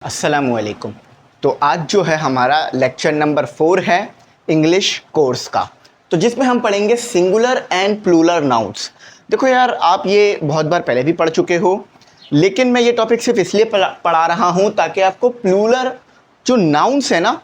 अस्सलामुअलैकुम। तो आज जो है हमारा लेक्चर नंबर 4 है इंग्लिश कोर्स का, तो जिसमें हम पढ़ेंगे सिंगुलर एंड प्लूरल नाउन्स। देखो यार, आप ये बहुत बार पहले भी पढ़ चुके हो, लेकिन मैं ये टॉपिक सिर्फ इसलिए पढ़ा रहा हूँ ताकि आपको प्लूरल जो नाउन्स है ना,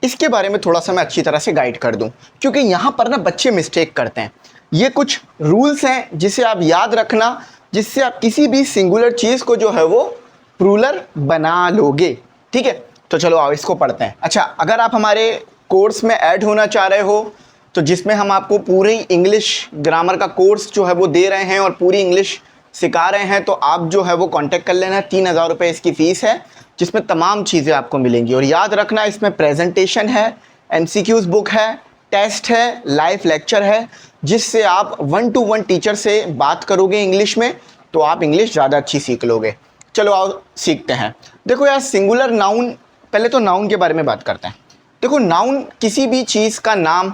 इसके बारे में थोड़ा सा मैं अच्छी तरह से गाइड कर दूँ, क्योंकि यहाँ पर ना बच्चे मिस्टेक करते हैं। ये कुछ रूल्स हैं जिसे आप याद रखना, जिससे आप किसी भी सिंगुलर चीज़ को जो है वो प्लूरल बना लोगे। ठीक है, तो चलो आओ इसको पढ़ते हैं। अच्छा, अगर आप हमारे कोर्स में ऐड होना चाह रहे हो, तो जिसमें हम आपको पूरी इंग्लिश ग्रामर का कोर्स जो है वो दे रहे हैं और पूरी इंग्लिश सिखा रहे हैं, तो आप जो है वो कांटेक्ट कर लेना। 3000 रुपये इसकी फ़ीस है, जिसमें तमाम चीज़ें आपको मिलेंगी। और याद रखना, इसमें प्रेजेंटेशन है, MCQs बुक है, टेस्ट है, लाइव लेक्चर है, जिससे आप 1 to 1 टीचर से बात करोगे इंग्लिश में, तो आप इंग्लिश ज़्यादा अच्छी सीख लोगे। चलो आओ सीखते हैं। देखो यार, सिंगुलर नाउन, पहले तो नाउन के बारे में बात करते हैं। देखो, नाउन किसी भी चीज़ का नाम,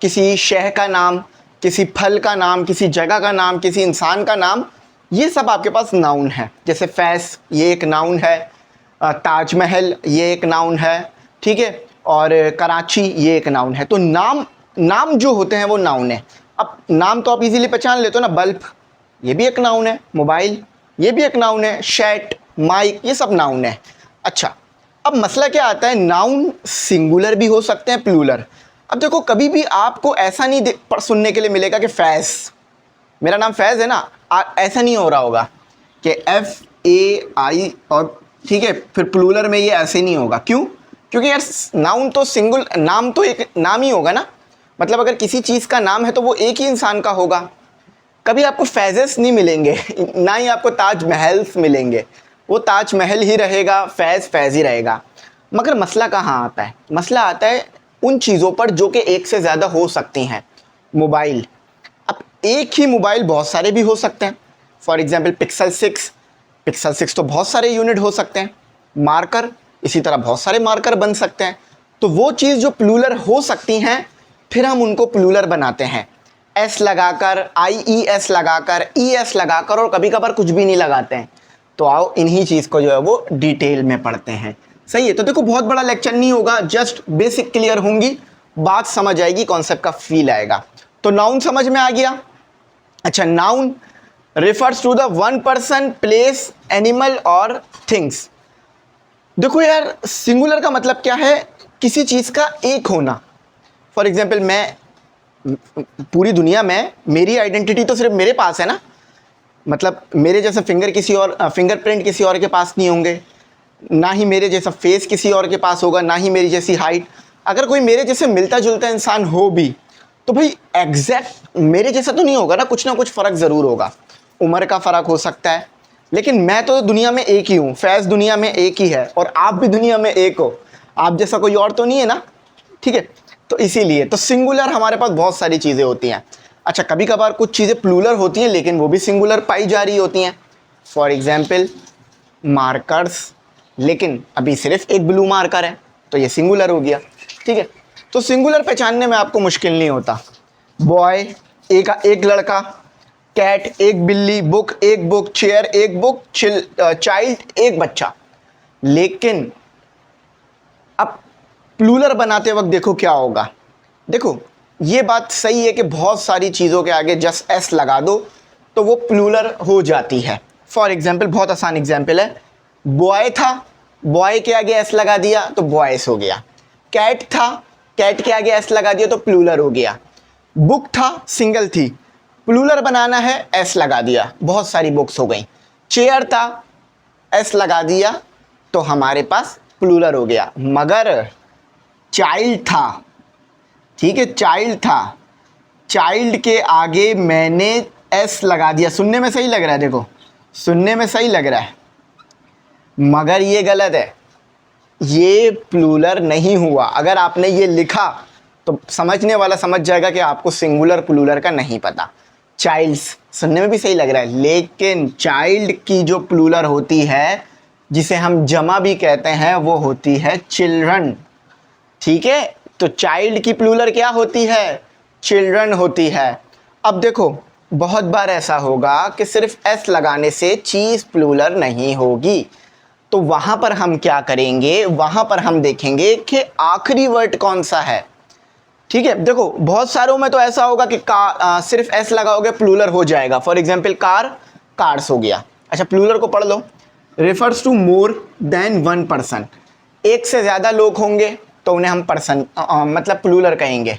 किसी शहर का नाम, किसी फल का नाम, किसी जगह का नाम, किसी इंसान का नाम, ये सब आपके पास नाउन है। जैसे फैस, ये एक नाउन है। ताजमहल, ये एक नाउन है। ठीक है, और कराची, ये एक नाउन है। तो नाम जो होते हैं वो नाउन है। अब नाम तो आप इजीली पहचान लेते हो ना, बल्ब, ये भी एक नाउन है। मोबाइल, ये भी एक नाउन है। शर्ट, माइक, ये सब नाउन है। अच्छा, अब मसला क्या आता है, नाउन सिंगुलर भी हो सकते हैं, प्लूरल। अब देखो, कभी भी आपको ऐसा नहीं सुनने के लिए मिलेगा कि फैज़, मेरा नाम फैज़ है ना, ऐसा नहीं हो रहा होगा कि FAI, और ठीक है, फिर प्लूरल में ये ऐसे नहीं होगा। क्यों? क्योंकि यार, नाउन तो नाम तो एक नाम ही होगा ना। मतलब अगर किसी चीज़ का नाम है तो वो एक ही इंसान का होगा। कभी आपको फैज़ेस नहीं मिलेंगे, ना ही आपको ताजमहल्स मिलेंगे। वो ताजमहल ही रहेगा, फैज़ ही रहेगा। मगर मसला कहाँ आता है? मसला आता है उन चीज़ों पर जो कि एक से ज़्यादा हो सकती हैं। मोबाइल, अब एक ही मोबाइल बहुत सारे भी हो सकते हैं। फॉर एग्जांपल पिक्सल 6 तो बहुत सारे यूनिट हो सकते हैं। मार्कर, इसी तरह बहुत सारे मार्कर बन सकते हैं। तो वो चीज़ जो प्लूरल हो सकती हैं, फिर हम उनको प्लूरल बनाते हैं, S लगाकर, IES लगाकर, ES लगाकर, और कभी कभार कुछ भी नहीं लगाते हैं। तो आओ इन्हीं चीज़ को जो है वो डिटेल में पढ़ते हैं। सही है, तो देखो, बहुत बड़ा लेक्चर नहीं होगा, जस्ट बेसिक क्लियर होंगी, बात समझ आएगी, कॉन्सेप्ट का फील आएगा। तो नाउन समझ में आ गया। अच्छा, noun refers to the one person, place, animal और थिंग्स। देखो यार, सिंगुलर का मतलब क्या है? किसी चीज़ का एक होना। फॉर एग्जाम्पल, मैं पूरी दुनिया में, मेरी आइडेंटिटी तो सिर्फ मेरे पास है ना। मतलब मेरे जैसा फिंगरप्रिंट किसी और के पास नहीं होंगे, ना ही मेरे जैसा फेस किसी और के पास होगा, ना ही मेरी जैसी हाइट। अगर कोई मेरे जैसे मिलता जुलता इंसान हो भी, तो भाई एग्जैक्ट मेरे जैसा तो नहीं होगा ना कुछ फ़र्क ज़रूर होगा। उम्र का फ़र्क हो सकता है, लेकिन मैं तो दुनिया में एक ही हूँ। फैज़ दुनिया में एक ही है, और आप भी दुनिया में एक हो। आप जैसा कोई और तो नहीं है ना। ठीक है, तो इसीलिए तो सिंगुलर हमारे पास बहुत सारी चीज़ें होती हैं। अच्छा, कभी कभार कुछ चीज़ें प्लूरल होती हैं, लेकिन वो भी सिंगुलर पाई जा रही होती हैं। फॉर एग्जाम्पल मार्कर्स, लेकिन अभी सिर्फ एक ब्लू मार्कर है, तो ये सिंगुलर हो गया। ठीक है, तो सिंगुलर पहचानने में आपको मुश्किल नहीं होता। बॉय, एक लड़का। कैट, एक बिल्ली। बुक, एक बुक। चेयर, एक बुक। चाइल्ड, एक बच्चा। लेकिन अब प्लूरल बनाते वक्त देखो क्या होगा। देखो, ये बात सही है कि बहुत सारी चीज़ों के आगे जस्ट S लगा दो तो वो प्लूरल हो जाती है। फॉर एग्जाम्पल, बहुत आसान एग्जाम्पल है, बॉय था, बॉय के आगे S लगा दिया तो बॉयस हो गया। कैट था, कैट के आगे S लगा दिया तो प्लूरल हो गया। बुक था, सिंगल थी, प्लूरल बनाना है, S लगा दिया, बहुत सारी बुक्स हो गई। चेयर था, S लगा दिया तो हमारे पास प्लूरल हो गया। मगर चाइल्ड था, ठीक है, चाइल्ड था, चाइल्ड के आगे मैंने S लगा दिया। सुनने में सही लग रहा है, देखो सुनने में सही लग रहा है, मगर ये गलत है, ये प्लूरल नहीं हुआ। अगर आपने ये लिखा तो समझने वाला समझ जाएगा कि आपको सिंगुलर प्लूरल का नहीं पता। चाइल्ड्स सुनने में भी सही लग रहा है, लेकिन चाइल्ड की जो प्लूरल होती है, जिसे हम जमा भी कहते हैं, वो होती है चिल्ड्रन। ठीक है, तो चाइल्ड की प्लूरल क्या होती है? चिल्ड्रन होती है। अब देखो, बहुत बार ऐसा होगा कि सिर्फ S लगाने से चीज़ प्लूरल नहीं होगी। तो वहाँ पर हम क्या करेंगे, वहाँ पर हम देखेंगे कि आखिरी वर्ड कौन सा है। ठीक है, देखो बहुत सारों में तो ऐसा होगा कि सिर्फ एस लगाओगे प्लूरल हो जाएगा। फॉर एग्जाम्पल कार, कार्स हो गया। अच्छा, प्लूरल को पढ़ लो, refers to more than one person, एक से ज़्यादा लोग होंगे तो उन्हें हम पर्सन मतलब प्लूरल कहेंगे।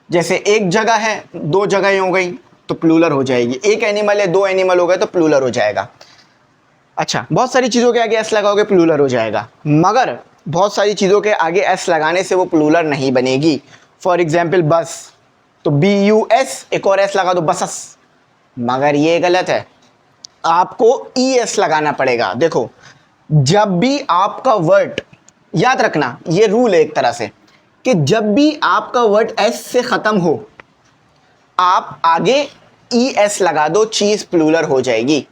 जैसे एक जगह है, दो जगह हो गई तो प्लूरल हो जाएगी। एक एनिमल है, दो एनिमल हो गए तो प्लूरल हो जाएगा। अच्छा, बहुत सारी चीज़ों के आगे एस लगाओगे प्लूरल हो जाएगा, मगर बहुत सारी चीज़ों के आगे एस लगाने से वो प्लूरल नहीं बनेगी। फॉर एग्जाम्पल बस, तो BUS, एक और एस लगा दो बसस, मगर ये गलत है, आपको ES लगाना पड़ेगा। देखो, जब भी आपका वर्ड, याद रखना ये रूल है एक तरह से, कि जब भी आपका वर्ड S से ख़त्म हो आप आगे ES लगा दो, चीज़ प्लूरल हो जाएगी।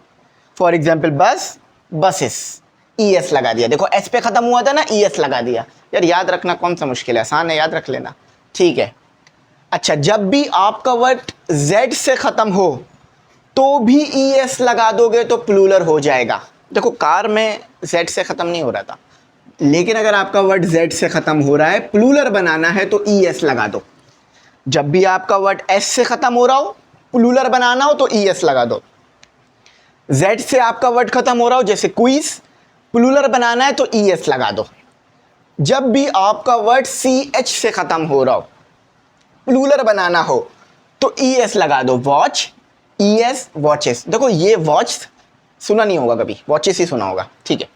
फॉर एग्जाम्पल बस, बसेस, ES लगा दिया। देखो S पे ख़त्म हुआ था ना, ES लगा दिया। यार याद रखना कौन सा मुश्किल है, आसान है, याद रख लेना। ठीक है। अच्छा, जब भी आपका वर्ड Z से ख़त्म हो तो भी ES लगा दोगे तो प्लूरल हो जाएगा। देखो कार में Z से ख़त्म नहीं हो रहा था, लेकिन अगर आपका वर्ड Z से ख़त्म हो रहा है, प्लूरल बनाना है तो ES लगा दो। जब भी आपका वर्ड S से ख़त्म हो रहा हो, प्लूरल बनाना हो तो ES लगा दो। Z से आपका वर्ड ख़त्म हो रहा हो, जैसे क्विज, प्लूरल बनाना है तो ES लगा दो। जब भी आपका वर्ड CH से ख़त्म हो रहा हो, प्लूरल बनाना हो तो ES लगा दो। Watch, ES, watches. देखो ये वॉच सुना नहीं होगा कभी, वॉचेस ही सुना होगा। ठीक है।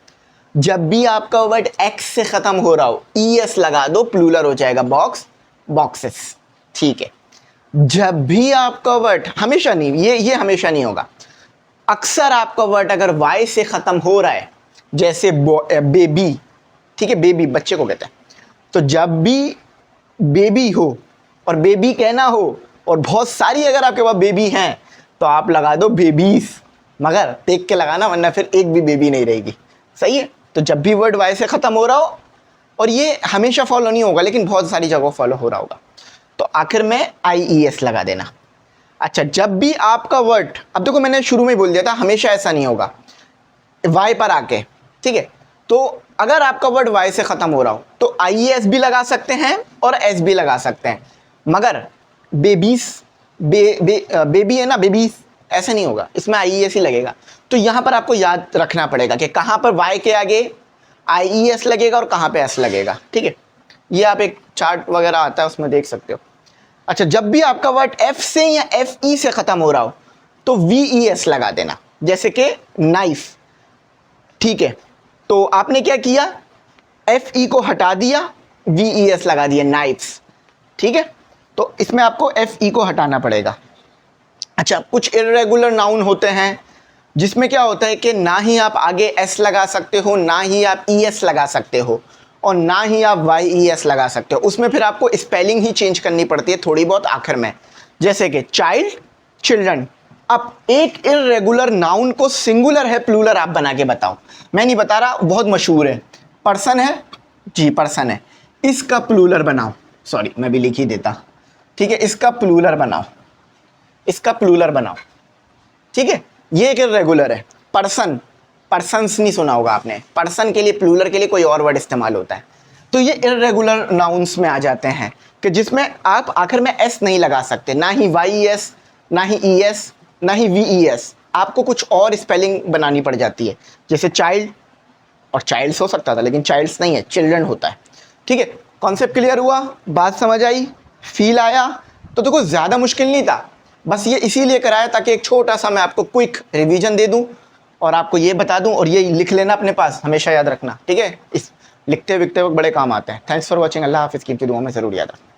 जब भी आपका वर्ड X से ख़त्म हो रहा हो, ES लगा दो, प्लूरल हो जाएगा। Box, boxes. ठीक है। जब भी आपका वर्ड, हमेशा नहीं, ये हमेशा नहीं होगा, अक्सर आपका वर्ड अगर Y से ख़त्म हो रहा है, जैसे बेबी, ठीक है, बेबी बच्चे को कहते हैं, तो जब भी बेबी हो और बेबी कहना हो और बहुत सारी अगर आपके पास बेबी हैं तो आप लगा दो बेबीज, मगर देख के लगाना वरना फिर एक भी बेबी नहीं रहेगी। सही है। तो जब भी वर्ड Y से ख़त्म हो रहा हो, और ये हमेशा फॉलो नहीं होगा लेकिन बहुत सारी जगह फॉलो हो रहा होगा, तो आखिर में IES लगा देना। अच्छा, जब भी आपका वर्ड, अब देखो मैंने शुरू में ही बोल दिया था हमेशा ऐसा नहीं होगा, Y पर आके, ठीक है, तो अगर आपका वर्ड Y से ख़त्म हो रहा हो तो IES भी लगा सकते हैं और S भी लगा सकते हैं, मगर बेबीज, बेबी है ना, बेबीज, ऐसे नहीं होगा, इसमें IES ही लगेगा। तो यहाँ पर आपको याद रखना पड़ेगा कि कहाँ पर Y के आगे IES लगेगा और कहाँ पे S लगेगा। ठीक है, ये आप एक चार्ट वगैरह आता है उसमें देख सकते हो। अच्छा, जब भी आपका वर्ड F से या FE से ख़त्म हो रहा हो तो VES लगा देना, जैसे कि नाइफ। ठीक है, तो आपने क्या किया, FE को हटा दिया, VES लगा दिया, नाइफ्स। ठीक है, तो इसमें आपको FE को हटाना पड़ेगा। अच्छा, कुछ इर्रेगुलर नाउन होते हैं जिसमें क्या होता है कि ना ही आप आगे S लगा सकते हो, ना ही आप ES लगा सकते हो, और ना ही आप YES लगा सकते हो। उसमें फिर आपको स्पेलिंग ही चेंज करनी पड़ती है थोड़ी बहुत आखिर में, जैसे कि चाइल्ड, चिल्ड्रन। अब एक इर्रेगुलर नाउन को सिंगुलर है प्लूरल आप बना के बताओ। मैं नहीं बता रहा, बहुत मशहूर है। पर्सन है जी, पर्सन है, इसका प्लूरल बनाओ। सॉरी, मैं भी लिख ही देता। ठीक है, इसका प्लूरल बनाओ, इसका प्लूरल बनाओ। ठीक है, ये एक इर्रेगुलर है। पर्सन, पर्सन्स नहीं सुना होगा आपने, पर्सन के लिए, प्लूरल के लिए कोई और वर्ड इस्तेमाल होता है। तो ये इर्रेगुलर नाउन्स में आ जाते हैं कि जिसमें आप आखिर में S नहीं लगा सकते, ना ही YES, ना ही ES, ना ही VES। आपको कुछ और स्पेलिंग बनानी पड़ जाती है, जैसे चाइल्ड, और चाइल्ड्स हो सकता था लेकिन चाइल्ड्स नहीं है, चिल्ड्रन होता है। ठीक है, कॉन्सेप्ट क्लियर हुआ, बात समझ आई, फील आया? तो देखो ज़्यादा मुश्किल नहीं था, बस ये इसीलिए कराया ताकि एक छोटा सा मैं आपको क्विक रिवीजन दे दूं और आपको ये बता दूं, और ये लिख लेना अपने पास, हमेशा याद रखना। ठीक है, इस लिखते विखते वक्त बड़े काम आते हैं। Thanks for watching. अल्लाह हाफिज़ की दुआ में ज़रूर याद रखना।